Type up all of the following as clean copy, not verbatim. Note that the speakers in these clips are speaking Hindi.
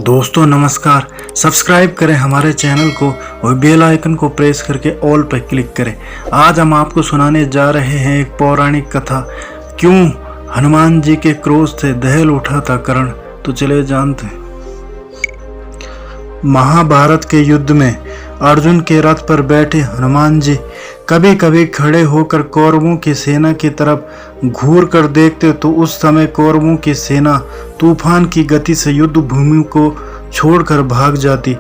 दोस्तों नमस्कार। सब्सक्राइब करें हमारे चैनल को और बेल आइकन को प्रेस करके ऑल पर क्लिक करें। आज हम आपको सुनाने जा रहे हैं एक पौराणिक कथा, क्यों हनुमान जी के क्रोध से दहल उठा था कर्ण। तो चले जानते हैं। महाभारत के युद्ध में अर्जुन के रथ पर बैठे हनुमान जी कभी कभी खड़े होकर कौरवों की सेना की तरफ घूर कर देखते तो उस समय कौरवों की सेना तूफान की गति से युद्ध भूमि को छोड़कर भाग जाती।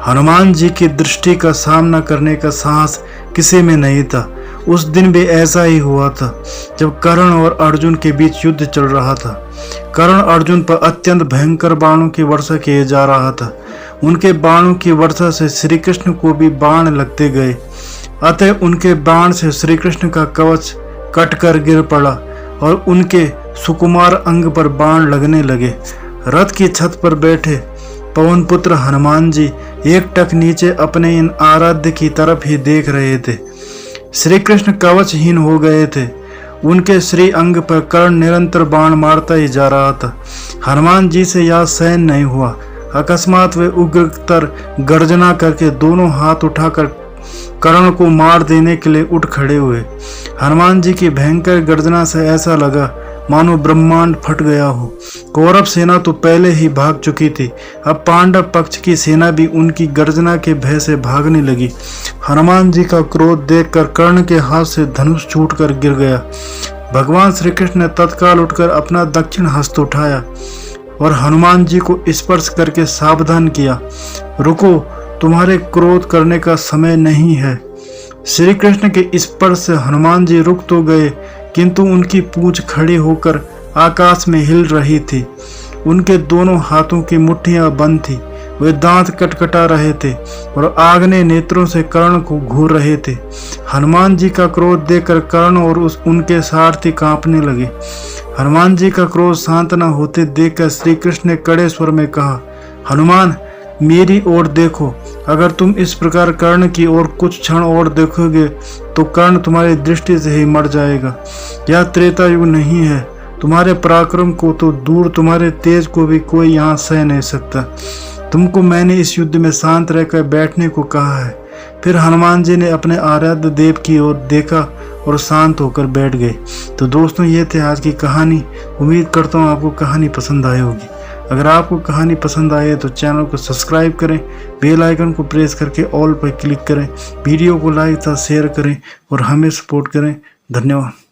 हनुमान जी की दृष्टि का सामना करने का साहस किसी में नहीं था। उस दिन भी ऐसा ही हुआ था जब कर्ण और अर्जुन के बीच युद्ध चल रहा था। कर्ण अर्जुन पर अत्यंत भयंकर बाणों की वर्षा किए जा रहा था। उनके बाणों की वर्षा से श्री कृष्ण को भी बाण लगते गए, अतः उनके बाण से श्री कृष्ण का कवच कटकर गिर पड़ा और उनके सुकुमार अंग पर बाण लगने लगे। रथ की छत पर बैठे पवन पुत्र हनुमान जी एकटक नीचे अपने इन आराध्य की तरफ ही देख रहे थे। श्री कृष्ण कवचहीन हो गए थे। उनके श्री अंग पर कर्ण निरंतर बाण मारता ही जा रहा था। हनुमान जी से यह सहन नहीं हुआ। अकस्मात वे उग्रतर गर्जना करके दोनों हाथ उठाकर कर्ण को मार देने के लिए उठ खड़े हुए। हनुमान जी की भयंकर गर्जना से ऐसा लगा मानो ब्रह्मांड फट गया हो। कौरव सेना तो पहले ही भाग चुकी थी, अब पांडव पक्ष की सेना भी उनकी गर्जना के भय से भागने लगी। हनुमान जी का क्रोध देखकर कर्ण के हाथ से धनुष छूटकर गिर गया। भगवान श्री कृष्ण ने तत्काल उठकर अपना दक्षिण हस्त उठाया और हनुमान जी को स्पर्श करके सावधान किया, रुको, तुम्हारे क्रोध करने का समय नहीं है। श्री कृष्ण के स्पर्श से हनुमान जी रुक तो गए, किंतु उनकी पूंछ खड़ी होकर आकाश में हिल रही थी। उनके दोनों हाथों की मुट्ठियां बंद थी। वे दांत कटकटा रहे थे और आग्ने नेत्रों से कर्ण को घूर रहे थे। हनुमान जी का क्रोध देखकर कर्ण और उनके सारथी कांपने लगे। हनुमान जी का क्रोध शांत न होते देखकर श्री कृष्ण ने कड़े स्वर में कहा, हनुमान, मेरी ओर देखो। अगर तुम इस प्रकार कर्ण की ओर कुछ क्षण और देखोगे तो कर्ण तुम्हारी दृष्टि से ही मर जाएगा। यह त्रेता युग नहीं है। तुम्हारे पराक्रम को तो दूर, तुम्हारे तेज को भी कोई यहाँ सह नहीं सकता। तुमको मैंने इस युद्ध में शांत रहकर बैठने को कहा है। फिर हनुमान जी ने अपने आराध्य देव की ओर देखा और शांत होकर बैठ गए। तो दोस्तों, ये थे आज की कहानी। उम्मीद करता हूँ आपको कहानी पसंद आई होगी। अगर आपको कहानी पसंद आए तो चैनल को सब्सक्राइब करें, बेल आइकन को प्रेस करके ऑल पर क्लिक करें, वीडियो को लाइक तथा शेयर करें और हमें सपोर्ट करें। धन्यवाद।